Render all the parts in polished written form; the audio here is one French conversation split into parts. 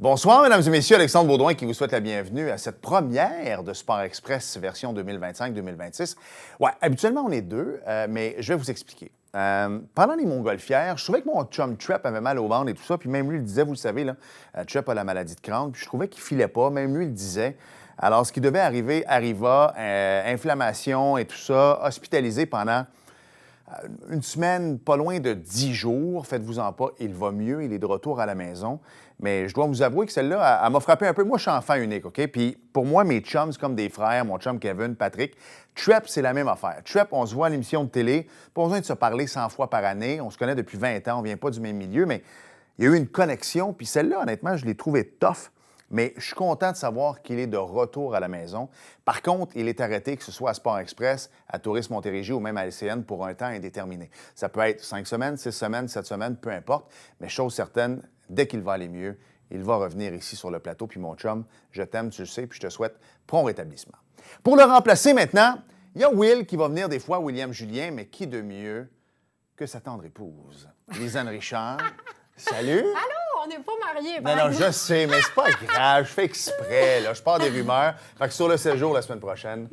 Bonsoir, mesdames et messieurs. Alexandre Baudouin qui vous souhaite la bienvenue à cette première de Sport Express version 2025-2026. Ouais, habituellement, on est deux, mais je vais vous expliquer. Pendant les montgolfières, je trouvais que mon chum Trep avait mal au ventre et tout ça, puis même lui, il disait, vous le savez, là, Trep a la maladie de Crohn, puis je trouvais qu'il filait pas, même lui, il le disait. Alors, ce qui devait arriver, arriva, inflammation et tout ça, hospitalisé pendant une semaine, pas loin de 10 jours. Faites-vous-en pas, il va mieux, il est de retour à la maison. Mais je dois vous avouer que celle-là, elle m'a frappé un peu. Moi, je suis enfant unique, OK? Puis pour moi, mes chums, c'est comme des frères, mon chum Kevin, Patrick. Trep, c'est la même affaire. Trep, on se voit à l'émission de télé, pas besoin de se parler 100 fois par année. On se connaît depuis 20 ans, on vient pas du même milieu, mais il y a eu une connexion. Puis celle-là, honnêtement, je l'ai trouvée tough. Mais je suis content de savoir qu'il est de retour à la maison. Par contre, il est arrêté, que ce soit à Sport Express, à Tourisme Montérégie ou même à LCN, pour un temps indéterminé. Ça peut être 5 semaines, 6 semaines, 7 semaines, peu importe. Mais chose certaine, dès qu'il va aller mieux, il va revenir ici sur le plateau. Puis mon chum, je t'aime, tu le sais, puis je te souhaite prompt rétablissement. Pour le remplacer maintenant, il y a Will qui va venir des fois, William Julien, mais qui de mieux que sa tendre épouse, Lisanne Richard. Salut! Allô, on n'est pas mariés. Non, je sais, mais c'est pas grave. Je fais exprès, là. Je pars des rumeurs. Fait que sur le séjour la semaine prochaine,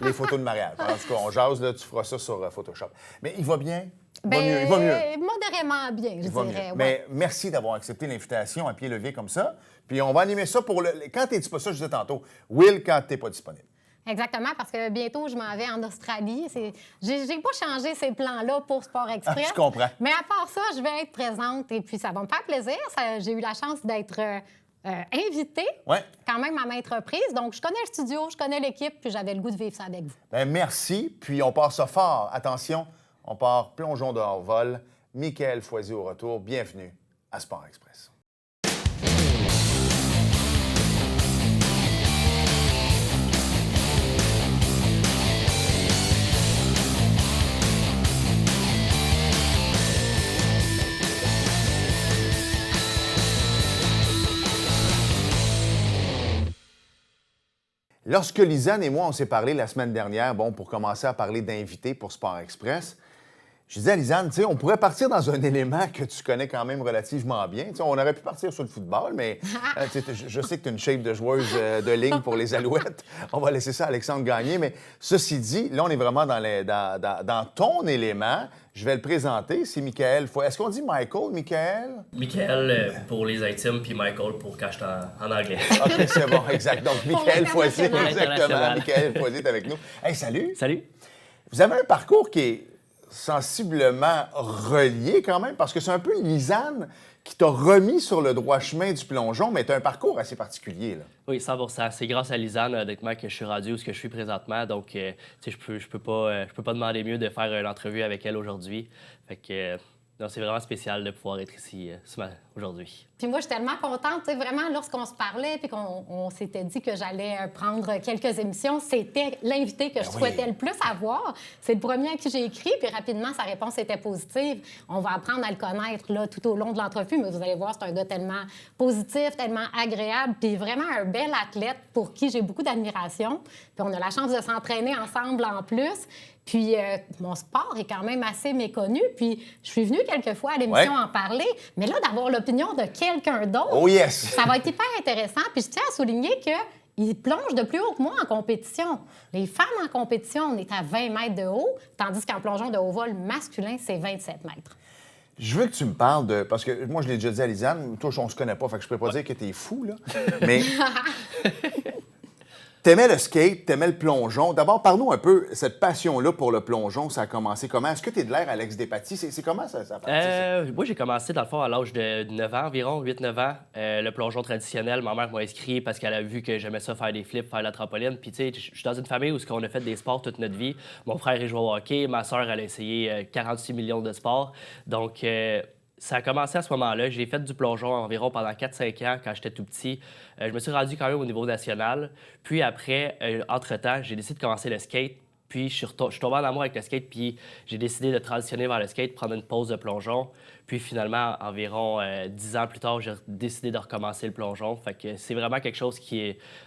les photos de mariage. En tout cas, on jase, là, tu feras ça sur Photoshop. Mais il va bien? Il va mieux. Modérément bien, je dirais. Ouais. Mais merci d'avoir accepté l'invitation à pied levé comme ça. Puis on va animer ça pour le... Quand t'es pas ça, je disais tantôt, Will, quand t'es pas disponible. Exactement, parce que bientôt, je m'en vais en Australie. J'ai pas changé ces plans-là pour Sport Express. Je comprends. Mais à part ça, je vais être présente et puis ça va me faire plaisir. J'ai eu la chance d'être invitée, quand même à maintes reprises. Donc, je connais le studio, je connais l'équipe, puis j'avais le goût de vivre ça avec vous. Bien, merci. Puis on part ça fort. Attention, on part plongeon de hors-vol. Michael Foisy au retour. Bienvenue à Sport Express. Lorsque Lisanne et moi, on s'est parlé la semaine dernière, pour commencer à parler d'invités pour Sport Express, je disais à Lisanne, on pourrait partir dans un élément que tu connais quand même relativement bien. On aurait pu partir sur le football, mais je sais que tu as une shape de joueuse de ligne pour les Alouettes. On va laisser ça à Alexandre Gagné. Mais ceci dit, là, on est vraiment dans ton élément. Je vais le présenter. C'est Michael. Est-ce qu'on dit Michael, Michael? Michael pour les intimes, puis Michael pour quand je suis en anglais. OK, c'est bon, exact. Donc, Michael Foisy, exactement. Michael Foisy est avec nous. Hey, salut! Salut! Vous avez un parcours qui est sensiblement relié quand même, parce que c'est un peu Lisanne qui t'a remis sur le droit chemin du plongeon, mais tu as un parcours assez particulier, là. Oui, 100%. C'est grâce à Lisanne, honnêtement, que je suis rendu où je suis présentement. Donc, je peux pas demander mieux de faire une entrevue avec elle aujourd'hui. Fait que, non, c'est vraiment spécial de pouvoir être ici aujourd'hui. Puis moi, je suis tellement contente. Vraiment, lorsqu'on se parlait puis qu'on s'était dit que j'allais prendre quelques émissions, c'était l'invité que je souhaitais le plus avoir. C'est le premier à qui j'ai écrit, puis rapidement, sa réponse était positive. On va apprendre à le connaître là, tout au long de l'entrevue, mais vous allez voir, c'est un gars tellement positif, tellement agréable, puis vraiment un bel athlète pour qui j'ai beaucoup d'admiration. Puis on a la chance de s'entraîner ensemble en plus. Puis mon sport est quand même assez méconnu. Puis je suis venue quelques fois à l'émission en parler. Mais là, d'avoir l'opinion de quelqu'un d'autre, ça va être hyper intéressant. Puis je tiens à souligner qu'il plonge de plus haut que moi en compétition. Les femmes en compétition, on est à 20 mètres de haut, tandis qu'en plongeon de haut vol masculin, c'est 27 mètres. Je veux que tu me parles de... Parce que moi, je l'ai déjà dit à Lisanne, toi, on se connaît pas, fait que je peux pas dire que t'es fou, là. Mais... T'aimais le skate, t'aimais le plongeon. D'abord, parle-nous un peu, cette passion-là pour le plongeon, ça a commencé comment? Est-ce que t'es de l'air Alex Despatie? C'est comment ça a parti? Moi, j'ai commencé, dans le fond, à l'âge de 9 ans environ, 8-9 ans. Le plongeon traditionnel, ma mère m'a inscrit parce qu'elle a vu que j'aimais ça faire des flips, faire de la trampoline. Puis, tu sais, je suis dans une famille où on a fait des sports toute notre vie. Mon frère, il joue au hockey. Ma sœur, elle a essayé 46 millions de sports. Donc... ça a commencé à ce moment-là. J'ai fait du plongeon environ pendant 4-5 ans quand j'étais tout petit. Je me suis rendu quand même au niveau national. Puis après, entre-temps, j'ai décidé de commencer le skate. Puis je suis tombé en amour avec le skate, puis j'ai décidé de transitionner vers le skate, prendre une pause de plongeon. Puis finalement, environ 10 ans plus tard, j'ai décidé de recommencer le plongeon. Fait que c'est vraiment quelque chose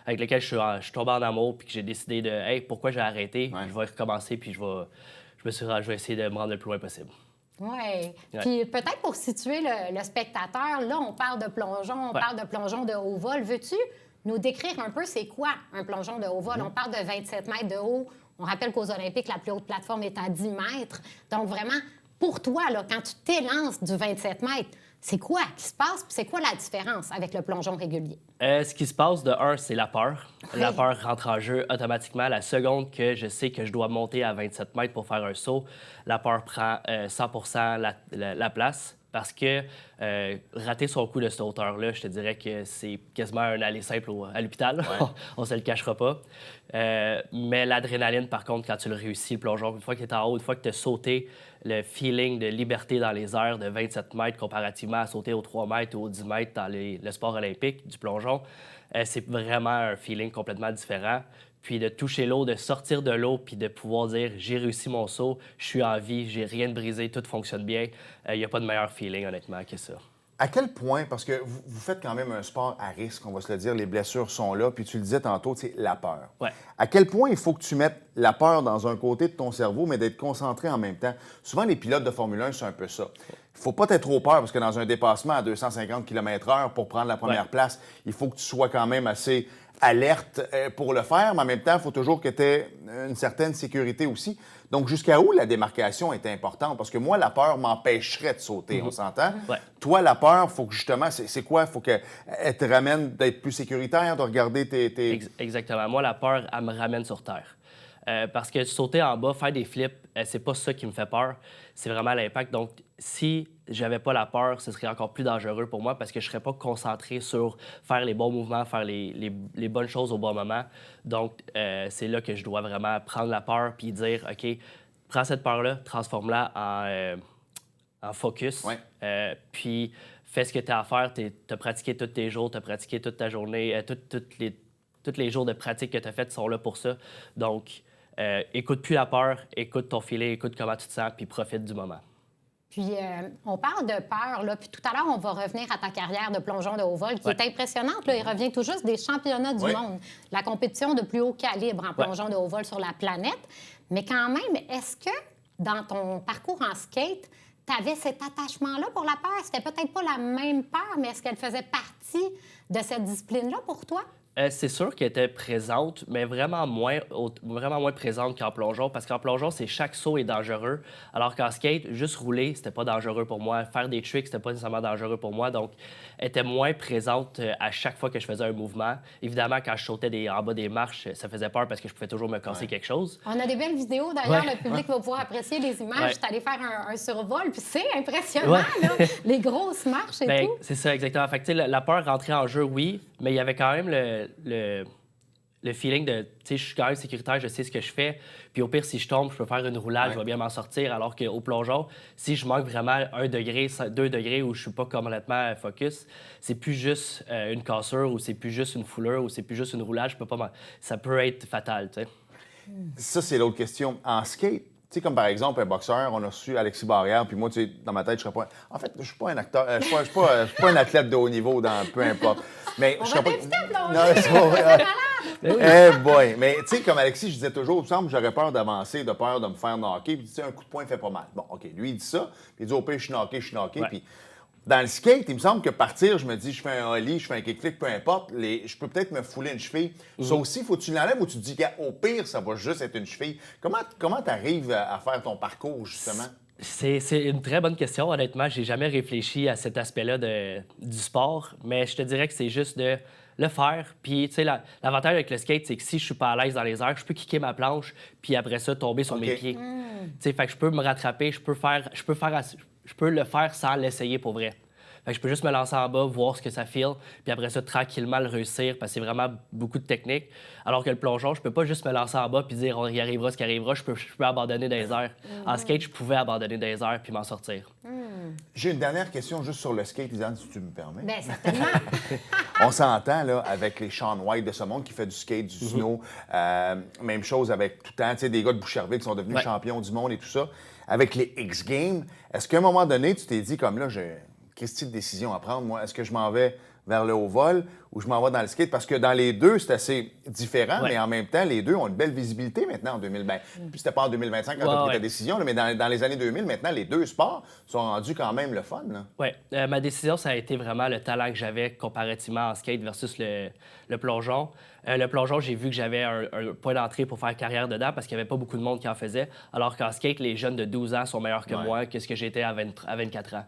avec lequel je suis tombé en amour, puis que j'ai décidé de « Hey, pourquoi j'ai arrêté? Je vais recommencer, puis je vais essayer de me rendre le plus loin possible. » Oui. Puis peut-être pour situer le spectateur, là, on parle de plongeon, on parle de plongeon de haut vol. Veux-tu nous décrire un peu c'est quoi un plongeon de haut vol? On parle de 27 mètres de haut. On rappelle qu'aux Olympiques, la plus haute plateforme est à 10 mètres. Donc vraiment, pour toi, là, quand tu t'élances du 27 mètres, c'est quoi qui se passe? Puis c'est quoi la différence avec le plongeon régulier? Ce qui se passe, de un, c'est la peur. Oui. La peur rentre en jeu automatiquement. La seconde que je sais que je dois monter à 27 mètres pour faire un saut, la peur prend 100 la place. Parce que rater son coup de cette hauteur-là, je te dirais que c'est quasiment un aller simple à l'hôpital. Ouais. On se le cachera pas. Mais l'adrénaline, par contre, quand tu le réussis, le plongeon, une fois que tu es en haut, une fois que tu as sauté, le feeling de liberté dans les airs de 27 mètres comparativement à sauter aux 3 mètres ou aux 10 mètres dans le sport olympique du plongeon, c'est vraiment un feeling complètement différent. Puis de toucher l'eau, de sortir de l'eau, puis de pouvoir dire « j'ai réussi mon saut, je suis en vie, j'ai rien de brisé, tout fonctionne bien », il n'y a pas de meilleur feeling, honnêtement, que ça. À quel point, parce que vous faites quand même un sport à risque, on va se le dire, les blessures sont là, puis tu le disais tantôt, c'est la peur. Ouais. À quel point il faut que tu mettes la peur dans un côté de ton cerveau, mais d'être concentré en même temps? Souvent, les pilotes de Formule 1, c'est un peu ça. Il faut pas être trop peur, parce que dans un dépassement à 250 km/h pour prendre la première place, il faut que tu sois quand même assez alerte pour le faire, mais en même temps, il faut toujours que tu aies une certaine sécurité aussi. Donc, jusqu'à où la démarcation est importante? Parce que moi, la peur m'empêcherait de sauter, on s'entend? Ouais. Toi, la peur, il faut que justement, c'est quoi? Il faut qu'elle te ramène d'être plus sécuritaire, de regarder tes... Exactement. Moi, la peur, elle me ramène sur terre. Parce que sauter en bas, faire des flips, c'est pas ça qui me fait peur. C'est vraiment l'impact. Donc, si j'avais pas la peur, ce serait encore plus dangereux pour moi parce que je serais pas concentré sur faire les bons mouvements, faire les bonnes choses au bon moment. Donc, c'est là que je dois vraiment prendre la peur puis dire, OK, prends cette peur-là, transforme-la en focus. Ouais. Puis, fais ce que tu as à faire. Tu as pratiqué tous tes jours, tu as pratiqué toute ta journée, tous les jours de pratique que tu as fait sont là pour ça. Donc, écoute plus la peur, écoute ton filet, écoute comment tu te sens, puis profite du moment. Puis, on parle de peur, là, puis tout à l'heure, on va revenir à ta carrière de plongeon de haut vol, qui est impressionnante. Là. Il revient tout juste des championnats du monde, la compétition de plus haut calibre en plongeon de haut vol sur la planète. Mais quand même, est-ce que dans ton parcours en skate, tu avais cet attachement-là pour la peur? C'était peut-être pas la même peur, mais est-ce qu'elle faisait partie de cette discipline-là pour toi? C'est sûr qu'elle était présente, mais vraiment moins présente qu'en plongeon, parce qu'en plongeon, chaque saut est dangereux, alors qu'en skate, juste rouler, c'était pas dangereux pour moi. Faire des tricks, c'était pas nécessairement dangereux pour moi, donc elle était moins présente à chaque fois que je faisais un mouvement. Évidemment, quand je sautais en bas des marches, ça faisait peur parce que je pouvais toujours me casser quelque chose. On a des belles vidéos, d'ailleurs, le public va pouvoir apprécier les images. Je suis allée faire un survol, puis c'est impressionnant, là, les grosses marches et tout. C'est ça, exactement. Fait que, la peur rentrait en jeu, oui, mais il y avait quand même le feeling de, tu sais, je suis quand même sécuritaire, je sais ce que je fais. Puis au pire, si je tombe, je peux faire une roulade, je vais bien m'en sortir. Alors qu'au plongeon, si je manque vraiment 1 degré, 2 degrés où je suis pas complètement focus, c'est plus juste une cassure ou c'est plus juste une foulure ou c'est plus juste une roulade. Je peux pas ça peut être fatal, tu sais. Ça, c'est l'autre question. En skate, tu sais, comme par exemple, un boxeur, on a reçu Alexis Barrière, puis moi, tu sais, dans ma tête, je serais pas... En fait, je suis pas un acteur, je suis pas un athlète de haut niveau, dans peu importe. Mais on je serais va pas... Non, c'est malade! Eh boy! Mais tu sais, comme Alexis, je disais toujours, il me semble que j'aurais peur d'avancer, de peur de me faire knocker, puis tu sais, un coup de poing fait pas mal. Bon, OK, lui, il dit ça, puis il dit, au pire, je suis knocké, puis... Dans le skate, il me semble que partir, je me dis, je fais un ollie, je fais un kickflip, peu importe, je peux peut-être me fouler une cheville. Ça aussi, faut que tu l'enlèves ou tu te dis qu'au pire, ça va juste être une cheville. Comment tu arrives à faire ton parcours, justement? C'est une très bonne question. Honnêtement, j'ai jamais réfléchi à cet aspect-là du sport, mais je te dirais que c'est juste de le faire. Puis, tu sais, l'avantage avec le skate, c'est que si je suis pas à l'aise dans les airs, je peux kicker ma planche, puis après ça, tomber sur mes pieds. Tu sais, fait que je peux me rattraper, je peux le faire sans l'essayer pour vrai. Fait que je peux juste me lancer en bas, voir ce que ça file, puis après ça, tranquillement le réussir, parce que c'est vraiment beaucoup de technique. Alors que le plongeon, je peux pas juste me lancer en bas puis dire on y arrivera ce qui arrivera, je peux abandonner dans les airs. En skate, je pouvais abandonner dans les airs puis m'en sortir. J'ai une dernière question juste sur le skate, Lisanne, si tu me permets. Bien, certainement. On s'entend là, avec les Shaun White de ce monde qui fait du skate, du snow. Même chose avec tout le temps, tu sais, des gars de Boucherville qui sont devenus champions du monde et tout ça. Avec les X-Games, est-ce qu'à un moment donné, tu t'es dit, comme là, j'ai Christy de décision à prendre, moi, est-ce que je m'en vais vers le haut vol ou je m'en vais dans le skate? Parce que dans les deux, c'est assez différent, Ouais. mais en même temps, les deux ont une belle visibilité maintenant en 2020. Puis c'était pas en 2025 quand tu as pris ta décision, là, mais dans les années 2000, maintenant, les deux sports sont rendus quand même le fun. Oui. Ma décision, ça a été vraiment le talent que j'avais comparativement en skate versus le plongeon. Le plongeon, j'ai vu que j'avais un point d'entrée pour faire carrière dedans parce qu'il n'y avait pas beaucoup de monde qui en faisait. Alors qu'en skate, les jeunes de 12 ans sont meilleurs que moi, que ce que j'étais à 24 ans.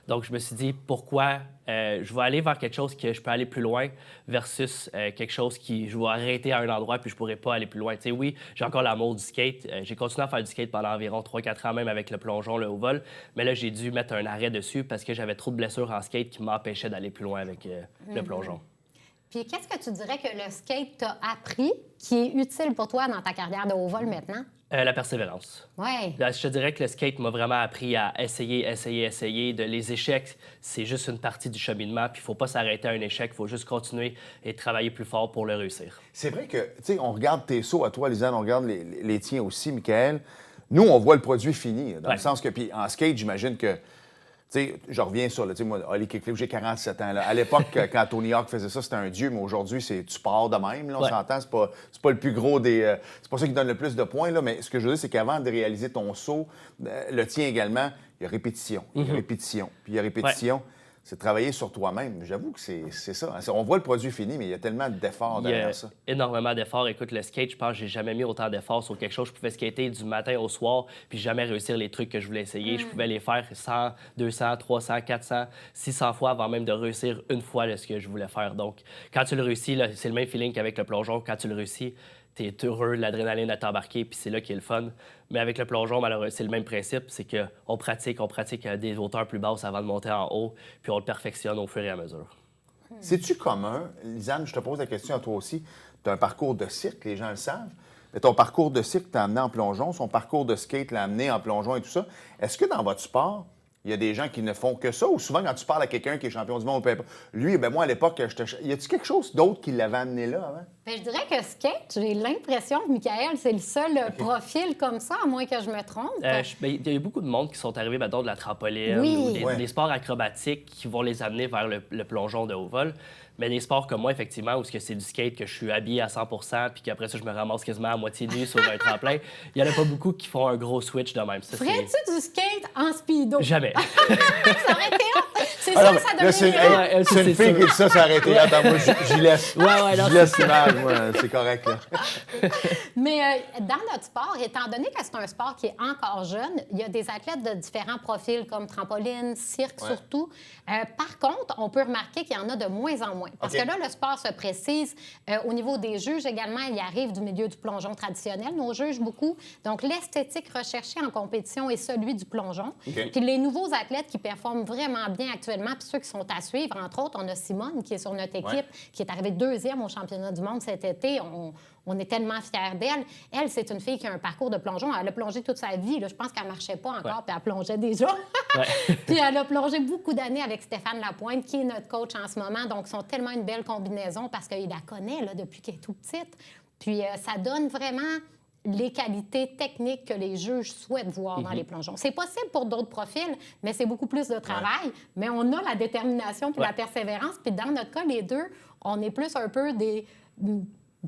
Donc, je me suis dit, pourquoi je vais aller vers quelque chose que je peux aller plus loin versus quelque chose qui je vais arrêter à un endroit puis je pourrais pas aller plus loin. Tu sais, oui, j'ai encore l'amour du skate. J'ai continué à faire du skate pendant environ 3-4 ans, même avec le plongeon, le haut vol. Mais là, j'ai dû mettre un arrêt dessus parce que j'avais trop de blessures en skate qui m'empêchaient d'aller plus loin avec le plongeon. Puis qu'est-ce que tu dirais que le skate t'a appris qui est utile pour toi dans ta carrière de haut vol maintenant? La persévérance. Oui. Là, je te dirais que le skate m'a vraiment appris à essayer. Les échecs, c'est juste une partie du cheminement. Puis il ne faut pas s'arrêter à un échec. Il faut juste continuer et travailler plus fort pour le réussir. C'est vrai que, tu sais, on regarde tes sauts à toi, Lisanne, on regarde les tiens aussi, Michael. Nous, on voit le produit fini, dans le sens que, puis en skate, j'imagine que, tu sais, je reviens sur, tu sais, moi, Ollie Kickflip, j'ai 47 ans. Là. À l'époque, quand Tony Hawk faisait ça, c'était un dieu, mais aujourd'hui, tu pars de même, là, on s'entend. C'est pas le plus gros des... c'est pas ça qui donne le plus de points, là, mais ce que je veux dire, c'est qu'avant de réaliser ton saut, le tien également, il y a répétition, il y a répétition, puis il y a répétition. C'est travailler sur toi-même. J'avoue que c'est ça. On voit le produit fini, mais il y a tellement d'efforts derrière ça. Il y a énormément d'efforts. Écoute, le skate, je pense que j'ai jamais mis autant d'efforts sur quelque chose. Je pouvais skater du matin au soir, puis jamais réussir les trucs que je voulais essayer. Je pouvais les faire 100, 200, 300, 400, 600 fois avant même de réussir une fois ce que je voulais faire. Donc, quand tu le réussis, là, c'est le même feeling qu'avec le plongeon. Quand tu le réussis, tu es heureux, l'adrénaline à t'embarquer, puis c'est là qui est le fun. Mais avec le plongeon, malheureusement, c'est le même principe, c'est qu'on pratique à des hauteurs plus basses avant de monter en haut, puis on le perfectionne au fur et à mesure. C'est-tu commun, Lisanne, je te pose la question à toi aussi, tu as un parcours de cirque, les gens le savent, mais ton parcours de cirque t'a amené en plongeon, son parcours de skate l'a amené en plongeon et tout ça. Est-ce que dans votre sport, il y a des gens qui ne font que ça, ou souvent quand tu parles à quelqu'un qui est champion du monde, lui, ben moi à l'époque, y a-tu quelque chose d'autre qui l'avait amené là avant? Bien, je dirais que skate, j'ai l'impression que Michael, c'est le seul profil comme ça, à moins que je me trompe. Il y a beaucoup de monde qui sont arrivés de la trampoline ou des sports acrobatiques qui vont les amener vers le plongeon de haut vol. Mais des sports comme moi, effectivement, où c'est du skate que je suis habillé à 100 puis qu'après ça, je me ramasse quasiment à moitié nu sur un tremplin, il n'y en a pas beaucoup qui font un gros switch de même. Ferais-tu du skate en speedo? Jamais. Ça aurait été hot. C'est ça que ça donne. C'est une fille qui dit ça, ça aurait été. Attends, moi, j'y laisse. J'y laisse l'image, moi. C'est correct, là. Mais dans notre sport, étant donné que c'est un sport qui est encore jeune, il y a des athlètes de différents profils, comme trampoline, cirque surtout. Par contre, on peut remarquer qu'il y en a de moins en moins. Parce que là, le sport se précise. Au niveau des juges également, il arrive du milieu du plongeon traditionnel. Nos juges beaucoup. Donc, l'esthétique recherchée en compétition est celui du plongeon. Puis les nouveaux athlètes qui performent vraiment bien actuellement, puis ceux qui sont à suivre, entre autres, on a Simone qui est sur notre équipe, qui est arrivée 2e au championnat du monde cet été. On est tellement fiers d'elle. Elle, c'est une fille qui a un parcours de plongeon. Elle a plongé toute sa vie. Là. Je pense qu'elle ne marchait pas encore, puis elle plongeait déjà. Puis elle a plongé beaucoup d'années avec Stéphane Lapointe, qui est notre coach en ce moment. Donc, ils sont tellement une belle combinaison parce qu'il la connaît là, depuis qu'elle est toute petite. Puis ça donne vraiment les qualités techniques que les juges souhaitent voir dans les plongeons. C'est possible pour d'autres profils, mais c'est beaucoup plus de travail. Mais on a la détermination puis la persévérance. Puis dans notre cas, les deux, on est plus un peu des...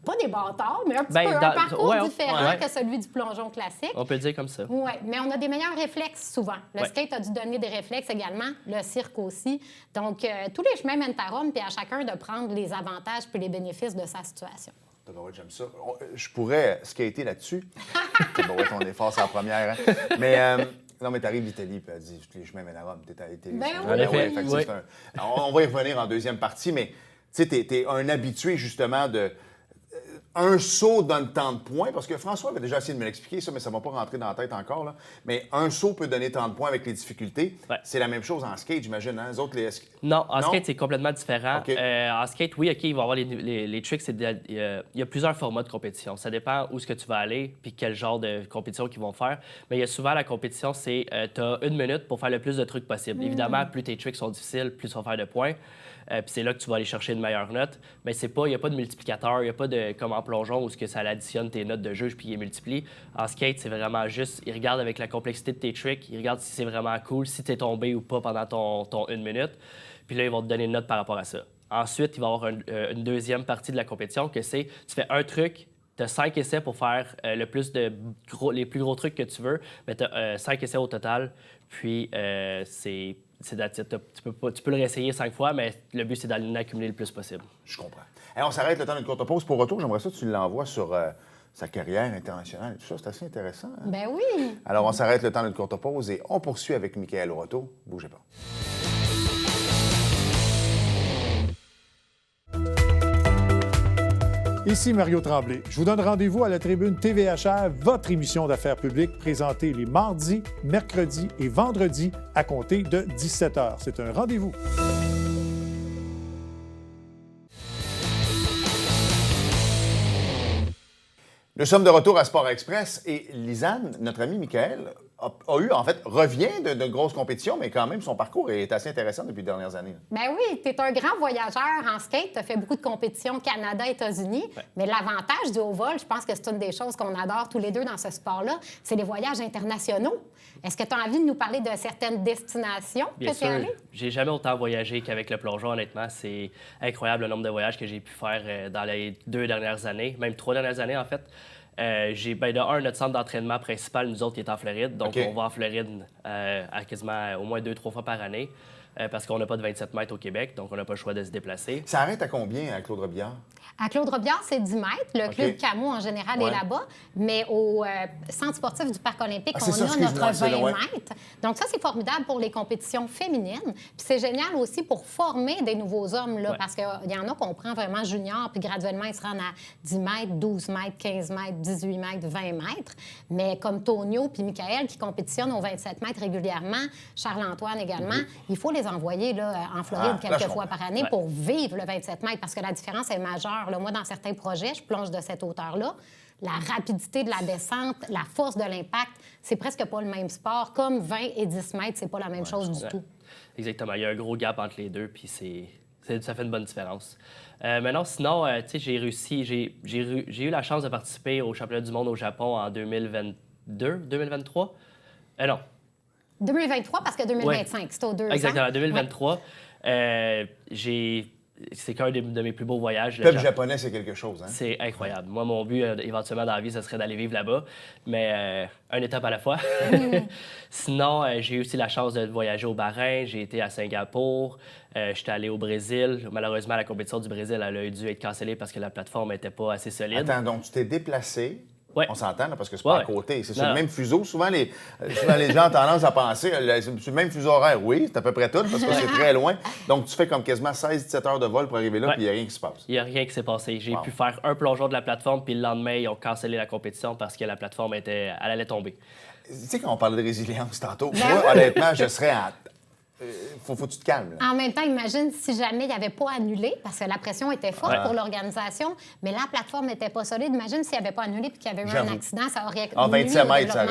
Pas des bâtards, mais un petit peu un parcours différent que celui du plongeon classique. On peut le dire comme ça. Oui, mais on a des meilleurs réflexes souvent. Le skate a dû donner des réflexes également, le cirque aussi. Donc, tous les chemins mènent à Rome, puis à chacun de prendre les avantages puis les bénéfices de sa situation. J'aime ça. Je pourrais skater là-dessus. Ton effort, c'est la première. Hein? Mais... non, mais t'arrives d'Italie, puis elle dit « les chemins mènent à Rome ». T'es à l'Italie. On va y revenir en deuxième partie, mais tu sais, t'es un habitué, justement, de... Un saut donne tant de points, parce que François avait déjà essayé de me l'expliquer, ça, mais ça ne va pas rentrer dans la tête encore. Là. Mais un saut peut donner tant de points avec les difficultés. C'est la même chose en skate, j'imagine. Hein? Non, en skate, c'est complètement différent. En skate, oui, OK, il va y avoir les tricks. Il y a plusieurs formats de compétition. Ça dépend où est-ce que tu vas aller puis quel genre de compétition qu'ils vont faire. Mais il y a souvent la compétition, c'est tu as 1 minute pour faire le plus de trucs possible. Évidemment, plus tes tricks sont difficiles, plus tu vas faire de points. Puis c'est là que tu vas aller chercher une meilleure note. Mais il n'y a pas de multiplicateur, il n'y a pas de comme en plongeon où ça additionne tes notes de juge puis il multiplie. En skate, c'est vraiment juste, il regarde avec la complexité de tes tricks, il regarde si c'est vraiment cool, si tu es tombé ou pas pendant ton 1 minute. Puis là, ils vont te donner une note par rapport à ça. Ensuite, il va y avoir une deuxième partie de la compétition que c'est, tu fais un truc, tu as 5 essais pour faire les plus gros trucs que tu veux, mais tu as 5 essais au total. Puis, c'est that's it. Tu peux le réessayer 5 fois, mais le but, c'est d'aller accumuler le plus possible. Je comprends. Et on s'arrête le temps d'une courte pause. Pour retour, j'aimerais ça que tu l'envoies sur sa carrière internationale et tout ça. C'est assez intéressant. Hein? Ben oui. Alors, on s'arrête le temps d'une courte pause et on poursuit avec Michaël Auroteau. Bougez pas. Ici Mario Tremblay. Je vous donne rendez-vous à la tribune TVHR, votre émission d'affaires publiques présentée les mardis, mercredis et vendredis à compter de 17h. C'est un rendez-vous. Nous sommes de retour à Sport Express et Lisanne, notre ami Michaël, revient de grosses compétitions, mais quand même, son parcours est assez intéressant depuis les dernières années. Ben oui, tu es un grand voyageur en skate. Tu as fait beaucoup de compétitions Canada, États-Unis. Ouais. Mais l'avantage du haut vol, je pense que c'est une des choses qu'on adore tous les deux dans ce sport-là, c'est les voyages internationaux. Est-ce que tu as envie de nous parler de certaines destinations Bien que tu es allé? J'ai jamais autant voyagé qu'avec le plongeon, honnêtement. C'est incroyable le nombre de voyages que j'ai pu faire dans les 2 dernières années, même 3 dernières années, en fait. Notre centre d'entraînement principal, nous autres, qui est en Floride. Donc, on va en Floride à quasiment au moins 2-3 fois par année parce qu'on n'a pas de 27 mètres au Québec, donc on n'a pas le choix de se déplacer. Ça arrête à combien à Claude Robillard? À Claude Robillard, c'est 10 mètres. Le club Camo, en général, est là-bas. Mais au centre sportif du Parc olympique, on a notre 20 mètres. Donc ça, c'est formidable pour les compétitions féminines. Puis c'est génial aussi pour former des nouveaux hommes, là, parce qu'il y en a qu'on prend vraiment junior, puis graduellement, ils se rendent à 10 mètres, 12 mètres, 15 mètres, 18 mètres, 20 mètres. Mais comme Tonio puis Michaël, qui compétitionnent aux 27 mètres régulièrement, Charles-Antoine également, il faut les envoyer là, en Floride quelques fois par année pour vivre le 27 mètres, parce que la différence est majeure. Là, moi, dans certains projets, je plonge de cette hauteur-là. La rapidité de la descente, la force de l'impact, c'est presque pas le même sport. Comme 20 et 10 mètres, c'est pas la même chose du tout. Exactement. Il y a un gros gap entre les deux, puis ça fait une bonne différence. Maintenant, sinon, tu sais, j'ai réussi, j'ai eu la chance de participer au championnat du monde au Japon en 2023. Non. 2023, parce que 2025, c'est aux 2 ans. Exactement, 2023. C'est qu'un de mes plus beaux voyages. Le peuple japonais, c'est quelque chose, hein? C'est incroyable. Moi, mon but, éventuellement, dans la vie, ce serait d'aller vivre là-bas, mais une étape à la fois. Sinon, j'ai eu aussi la chance de voyager au Bahreïn. J'ai été à Singapour. J'étais allé au Brésil. Malheureusement, la compétition du Brésil, elle a dû être cancellée parce que la plateforme n'était pas assez solide. Attends, donc tu t'es déplacé... Ouais. On s'entend, là, parce que c'est pas à côté. C'est sur le même fuseau. Souvent, les gens ont tendance à penser, c'est sur le même fuseau horaire. Oui, c'est à peu près tout, parce que c'est très loin. Donc, tu fais comme quasiment 16-17 heures de vol pour arriver là, puis il n'y a rien qui se passe. Il n'y a rien qui s'est passé. J'ai pu faire un plongeon de la plateforme, puis le lendemain, ils ont cancellé la compétition parce que la plateforme elle allait tomber. Tu sais, quand on parlait de résilience tantôt, moi, honnêtement, je serais en... faut que tu te calmes. Là. En même temps, imagine si jamais il n'y avait pas annulé, parce que la pression était forte pour l'organisation, mais la plateforme n'était pas solide. Imagine s'il n'y avait pas annulé puis qu'il y avait eu un accident, ça aurait... En 27 mètres, ça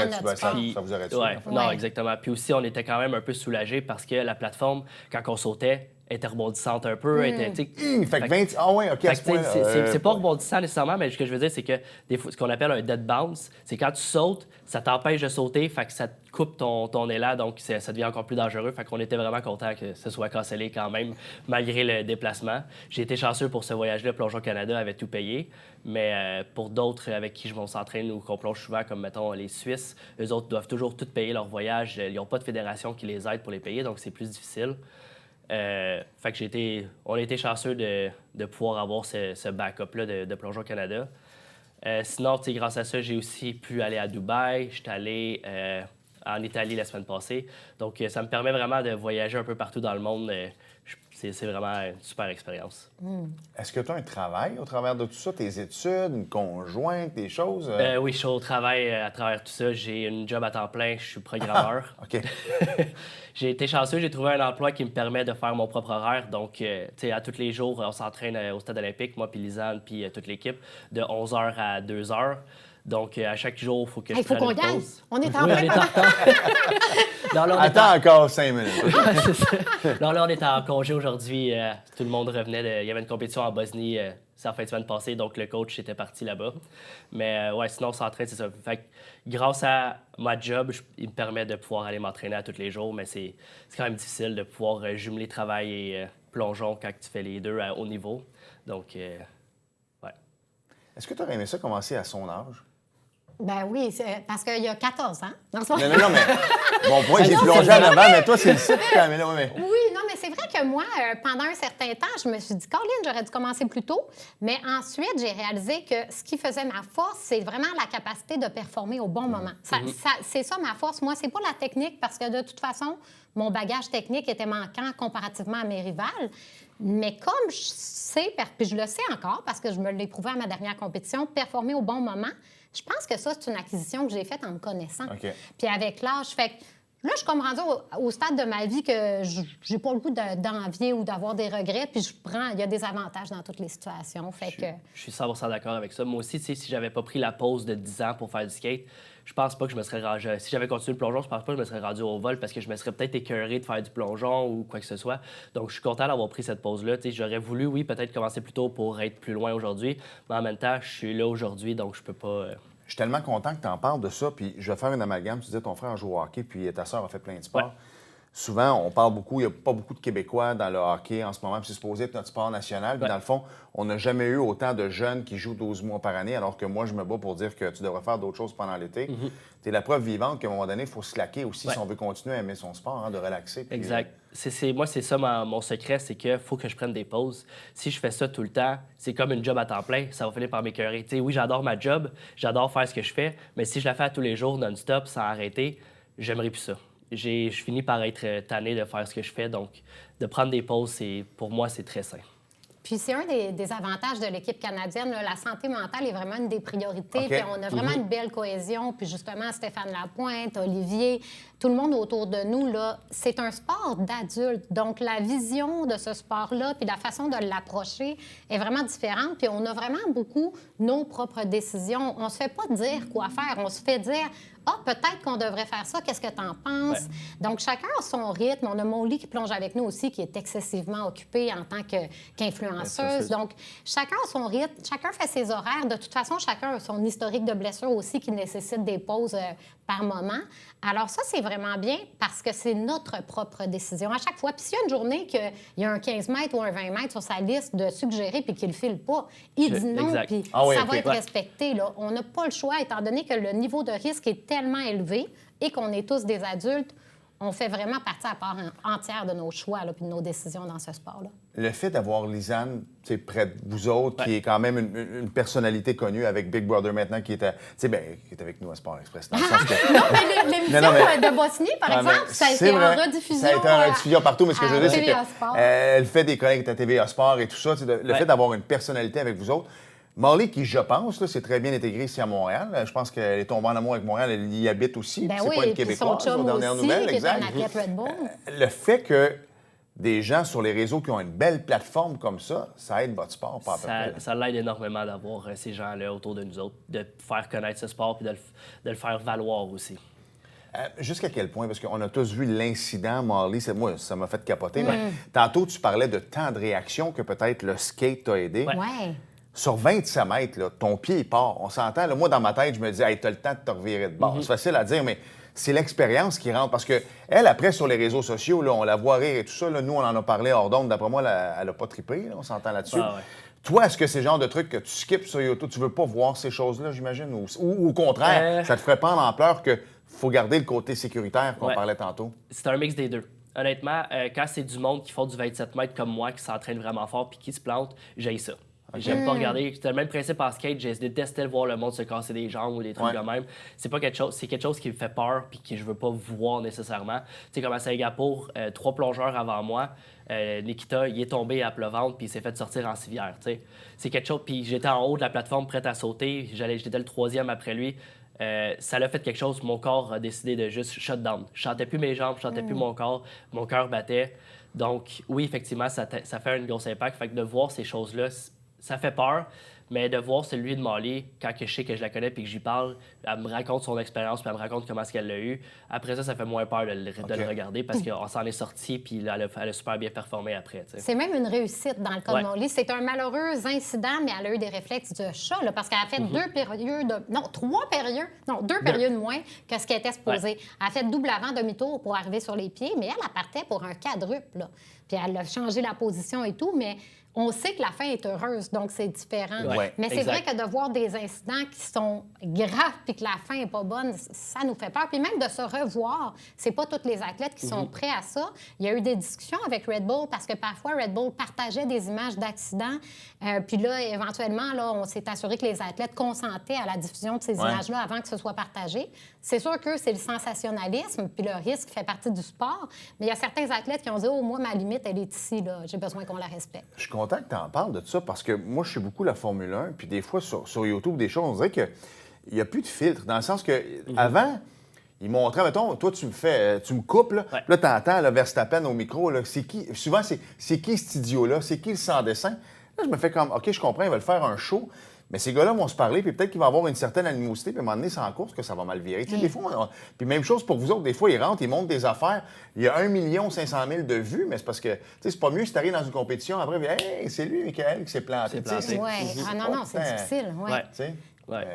vous aurait tué. Non, exactement. Puis aussi, on était quand même un peu soulagés parce que la plateforme, quand on sautait, était rebondissante un peu. Fait que 20... Ah ouais, OK, à ce point... C'est pas rebondissant nécessairement, mais ce que je veux dire, c'est que des fois, ce qu'on appelle un dead bounce, c'est quand tu sautes, ça t'empêche de sauter, fait que ça te coupe ton élan, donc ça devient encore plus dangereux. Fait qu'on était vraiment contents que ce soit cancellé quand même, malgré le déplacement. J'ai été chanceux pour ce voyage-là. Plongeon Canada avait tout payé, mais pour d'autres avec qui on s'entraîne ou qu'on plonge souvent, comme mettons les Suisses, eux autres doivent toujours tout payer leur voyage. Ils n'ont pas de fédération qui les aide pour les payer, donc c'est plus difficile. Fait que on a été chanceux de pouvoir avoir ce backup-là de Plongeon Canada. Sinon, grâce à ça, j'ai aussi pu aller à Dubaï. J'étais allé en Italie la semaine passée. Donc, ça me permet vraiment de voyager un peu partout dans le monde. C'est vraiment une super expérience. Est-ce que tu as un travail au travers de tout ça? Tes études, une conjointe, des choses? Oui, je suis au travail à travers tout ça. J'ai une job à temps plein. Je suis programmeur. OK. J'ai été chanceux. J'ai trouvé un emploi qui me permet de faire mon propre horaire. Donc, tu sais, à tous les jours, on s'entraîne au Stade olympique, moi puis Lisanne, puis toute l'équipe, de 11h à 2h. Donc, à chaque jour, il faut que je prenne une pause. Gagne. On est en oui, on est en retard. Attends encore 5 minutes. C'est ça. Non, là, on est en congé aujourd'hui. Tout le monde revenait. Il y avait une compétition en Bosnie c'est la fin de semaine passée, donc le coach était parti là-bas. Mais sinon, on s'entraîne, c'est ça. Fait que, grâce à ma job, il me permet de pouvoir aller m'entraîner à tous les jours, mais c'est quand même difficile de pouvoir jumeler travail et plongeon quand tu fais les deux à haut niveau. Donc, ouais. Est-ce que tu aurais aimé ça commencer à son âge? Ben oui, parce qu'il y a 14 ans. Non, c'est pas- Non, mais bon point, j'ai plongé en avant, mais toi, c'est le site quand même. Mais... Oui, non, mais c'est vrai que moi, pendant un certain temps, je me suis dit, Caroline, j'aurais dû commencer plus tôt. Mais ensuite, j'ai réalisé que ce qui faisait ma force, c'est vraiment la capacité de performer au bon moment. C'est ça ma force. Moi, c'est pas la technique, parce que de toute façon, mon bagage technique était manquant comparativement à mes rivales. Mais comme je sais, puis je le sais encore, parce que je me l'ai prouvé à ma dernière compétition, performer au bon moment, je pense que ça, c'est une acquisition que j'ai faite en me connaissant. Okay. Puis avec l'âge, fait que là, je suis comme rendue au stade de ma vie que j'ai pas le goût d'envier ou d'avoir des regrets, puis il y a des avantages dans toutes les situations. Fait que... Je suis 100% d'accord avec ça. Moi aussi, tu sais, si j'avais pas pris la pause de 10 ans pour faire du skate, je pense pas que je me serais rendu... Si j'avais continué le plongeon, je pense pas que je me serais rendu au vol parce que je me serais peut-être écœuré de faire du plongeon ou quoi que ce soit. Donc, je suis content d'avoir pris cette pause-là. Tu sais, j'aurais voulu, oui, peut-être commencer plus tôt pour être plus loin aujourd'hui, mais en même temps, je suis là aujourd'hui, donc je peux pas... Je suis tellement content que tu en parles de ça, puis je vais faire une amalgame. Tu disais ton frère joue au hockey, puis ta sœur a fait plein de sports. Ouais. Souvent, on parle beaucoup, il n'y a pas beaucoup de Québécois dans le hockey en ce moment, puis c'est supposé être notre sport national. Puis dans le fond, on n'a jamais eu autant de jeunes qui jouent 12 mois par année, alors que moi, je me bats pour dire que tu devrais faire d'autres choses pendant l'été. Tu es la preuve vivante qu'à un moment donné, il faut se slacker aussi si on veut continuer à aimer son sport, de relaxer. Puis, exact. Moi, c'est ça mon secret, c'est qu'il faut que je prenne des pauses. Si je fais ça tout le temps, c'est comme une job à temps plein, ça va finir par m'écœurer. Tu sais, oui, j'adore ma job, j'adore faire ce que je fais, mais si je la fais à tous les jours, non-stop, sans arrêter, j'aimerais plus ça. Je finis par être tanné de faire ce que je fais, donc de prendre des pauses, pour moi, c'est très sain. Puis c'est un des avantages de l'équipe canadienne. Là. La santé mentale est vraiment une des priorités. Okay. Puis on a vraiment une belle cohésion. Puis justement, Stéphane Lapointe, Olivier, tout le monde autour de nous, là, c'est un sport d'adulte. Donc la vision de ce sport-là puis la façon de l'approcher est vraiment différente. Puis on a vraiment beaucoup nos propres décisions. On se fait pas dire quoi faire. On se fait dire... Ah, peut-être qu'on devrait faire ça. Qu'est-ce que tu en penses? Ouais. Donc, chacun a son rythme. On a Molly qui plonge avec nous aussi, qui est excessivement occupée en tant qu'influenceuse. Donc, chacun a son rythme. Chacun fait ses horaires. De toute façon, chacun a son historique de blessure aussi qui nécessite des pauses par moment. Alors ça, c'est vraiment bien parce que c'est notre propre décision à chaque fois. Puis s'il y a une journée qu'il y a un 15 mètres ou un 20 mètres sur sa liste de suggérer puis qu'il ne le file pas, il dit non, puis ça va être respecté. Là. On n'a pas le choix, étant donné que le niveau de risque est tellement élevé et qu'on est tous des adultes, on fait vraiment partie à part entière de nos choix et de nos décisions dans ce sport-là. Le fait d'avoir Lisanne près de vous autres, qui est quand même une personnalité connue avec Big Brother maintenant, qui est avec nous à Sport Express. Dans le sens que... Non, mais l'émission de Bosnie, par exemple, ça a été en rediffusion. Ça a été en rediffusion partout, mais ce que je veux dire, c'est qu'elle fait des collègues à TVA Sport et tout ça. Le fait d'avoir une personnalité avec vous autres. Molly, qui, je pense, là, c'est très bien intégrée ici à Montréal. Je pense qu'elle est tombée en amour avec Montréal. Elle y habite aussi. Ben c'est pas une Québécoise, son chum aux dernières aussi, nouvelles. Qui exact. est un athlète Red Bull. Le fait que des gens sur les réseaux qui ont une belle plateforme comme ça aide votre sport, pas à peu près. Ça l'aide énormément d'avoir ces gens-là autour de nous autres, de faire connaître ce sport et de le faire valoir aussi. Jusqu'à quel point? Parce qu'on a tous vu l'incident, Molly. Moi, ça m'a fait capoter. Mais tantôt, tu parlais de temps de réaction que peut-être le skate t'a aidé. Ouais. Sur 27 mètres, là, ton pied il part. On s'entend. Là, moi, dans ma tête, je me dis, hey, t'as le temps de te revirer de bord. C'est facile à dire, mais c'est l'expérience qui rentre. Parce que elle, après, sur les réseaux sociaux, là, on la voit rire et tout ça. Là, nous, on en a parlé hors d'onde. D'après moi, elle n'a pas trippé. Là, on s'entend là-dessus. Ah, ouais. Toi, est-ce que c'est le genre de truc que tu skippes sur YouTube? Tu veux pas voir ces choses-là, j'imagine? Ou au contraire, ça te ferait prendre l'ampleur qu'il faut garder le côté sécuritaire qu'on parlait tantôt? C'est un mix des deux. Honnêtement, quand c'est du monde qui font du 27 mètres comme moi, qui s'entraîne vraiment fort puis qui se plante, j'haïs ça. Okay. J'aime pas regarder. C'est le même principe en skate. Je détestais voir le monde se casser des jambes ou des trucs de même. C'est pas quelque chose. C'est quelque chose qui me fait peur puis que je veux pas voir nécessairement. Tu sais, comme à Singapour, 3 plongeurs avant moi, Nikita, il est tombé à pleuvante puis il s'est fait sortir en civière. Tu sais, c'est quelque chose. Puis j'étais en haut de la plateforme prête à sauter. J'étais le 3e après lui. Ça l'a fait quelque chose. Mon corps a décidé de juste shut down. Je sentais plus mes jambes, je sentais plus mon corps. Mon cœur battait. Donc oui, effectivement, ça fait un gros impact. Fait que de voir ces choses-là, ça fait peur. Mais de voir celui de Molly, quand je sais que je la connais puis que j'y parle, elle me raconte son expérience puis elle me raconte comment est-ce qu'elle l'a eu. Après ça fait moins peur de le regarder parce qu'on s'en est sorti puis elle a super bien performé après. T'sais. C'est même une réussite dans le cas de Molly. C'est un malheureux incident, mais elle a eu des réflexes de chat là, parce qu'elle a fait deux périodes moins que ce qui était supposé. Ouais. Elle a fait double avant, demi-tour pour arriver sur les pieds, mais elle partait pour un quadruple. Là. Puis elle a changé la position et tout, mais on sait que la fin est heureuse, donc c'est différent. Ouais, mais c'est vrai que de voir des incidents qui sont graves puis que la fin n'est pas bonne, ça nous fait peur. Puis même de se revoir, c'est pas tous les athlètes qui sont prêts à ça. Il y a eu des discussions avec Red Bull parce que parfois Red Bull partageait des images d'accidents. Puis là, éventuellement, là, on s'est assuré que les athlètes consentaient à la diffusion de ces images-là avant que ce soit partagé. C'est sûr que c'est le sensationnalisme puis le risque fait partie du sport. Mais il y a certains athlètes qui ont dit « Oh, moi, ma limite, elle est ici. Là. J'ai besoin qu'on la respecte. » Je suis content que tu en parles de ça parce que moi, je suis beaucoup la Formule 1. Puis des fois, sur YouTube, des choses, on dirait qu'il n'y a plus de filtre. Dans le sens que avant, ils montraient, mettons, toi, tu me coupes, là. Ouais. Là, tu entends Verstappen au micro. Là, c'est qui? Souvent, c'est qui cet idiot-là? C'est qui le sans-dessin? Là, je me fais comme, OK, je comprends, ils veulent faire un show. Mais ces gars-là vont se parler, puis peut-être qu'il va y avoir une certaine animosité, puis à un moment donné, c'est en course que ça va mal virer. Tu sais, des fois, puis même chose pour vous autres, des fois, ils rentrent, ils montent des affaires. Il y a 1 500 000 de vues, mais c'est parce que, tu sais, c'est pas mieux si tu arrives dans une compétition, après, hey, c'est lui, Michael, qui s'est planté. Oui. Ah non, c'est difficile. Ouais. Tu sais?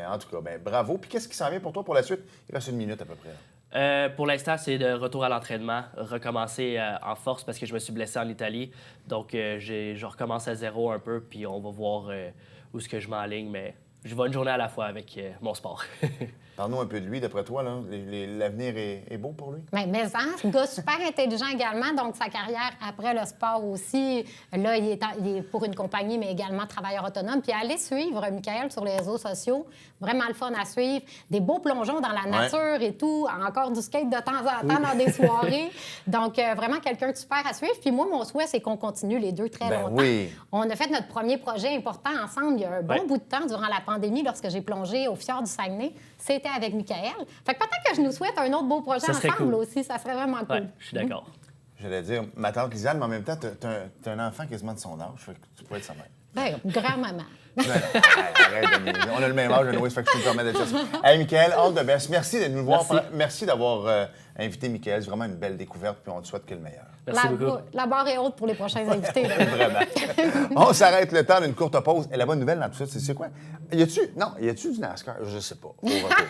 En tout cas, bravo. Puis qu'est-ce qui s'en vient pour toi pour la suite? Il reste 1 minute à peu près. Pour l'instant, c'est de retour à l'entraînement, recommencer en force parce que je me suis blessé en Italie. Donc, je recommence à zéro un peu, puis on va voir où est-ce que je m'enligne, mais je vais une journée à la fois avec mon sport. Parle-nous un peu de lui, d'après toi. Là. L'avenir est beau pour lui? Mais un gars super intelligent également, donc sa carrière après le sport aussi. Là, il est pour une compagnie, mais également travailleur autonome. Puis allez suivre Michael sur les réseaux sociaux. Vraiment le fun à suivre. Des beaux plongeons dans la nature et tout. Encore du skate de temps en temps dans des soirées. Donc, vraiment quelqu'un de super à suivre. Puis moi, mon souhait, c'est qu'on continue les deux très longtemps. Oui. On a fait notre premier projet important ensemble il y a un bon bout de temps durant la pandémie, lorsque j'ai plongé au fjord du Saguenay. C'était avec Michael. Fait que peut-être que je nous souhaite un autre beau projet ensemble aussi. Ça serait vraiment cool. Ouais, je suis d'accord. J'allais dire, ma tante Lisanne, mais en même temps, t'as un enfant quasiment de son âge. Fait que tu pourrais être sa mère. Ben, grand-maman. Arrête, on a le même âge, Noé, ça fait que je peux me permettre de dire ça. Hey, Michael, all the best. Merci de nous voir. Merci d'avoir invité Michael. C'est vraiment une belle découverte, puis on te souhaite que le meilleur. Merci beaucoup. La barre est haute pour les prochains invités. Vraiment. On s'arrête le temps d'une courte pause. Et la bonne nouvelle dans tout ça, c'est quoi? Y a-tu du NASCAR? Je sais pas. Au retour.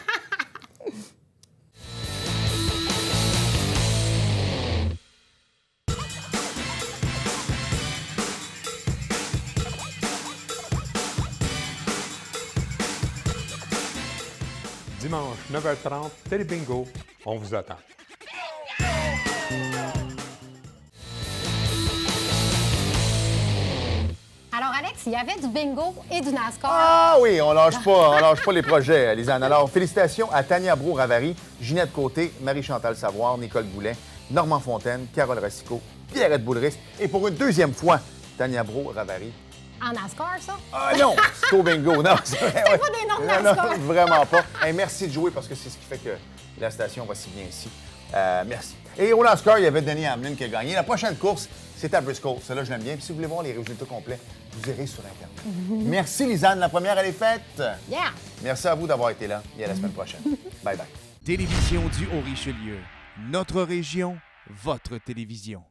Dimanche, 9h30, Télébingo, on vous attend. Alors, Alex, il y avait du bingo et du NASCAR. Ah oui, on lâche pas les projets, Lisanne. Alors, félicitations à Tania Brault-Ravary, Ginette Côté, Marie-Chantal Savoie, Nicole Boulet, Normand Fontaine, Carole Racicot, Pierrette Boulris et pour une deuxième fois, Tania Brault-Ravary. En NASCAR, ça? Ah non, c'est au bingo. Non, c'est pas des noms de NASCAR. Non, vraiment pas. Hey, merci de jouer parce que c'est ce qui fait que la station va si bien ici. Merci. Et au NASCAR, il y avait Denny Hamlin qui a gagné. La prochaine course, c'est à Bristol. Celle-là, je l'aime bien. Puis si vous voulez voir les résultats complets, vous irez sur Internet. Merci, Lisanne. La première, elle est faite. Yeah. Merci à vous d'avoir été là. Et à la semaine prochaine. Bye-bye. Télévision du Haut-Richelieu. Notre région, votre télévision.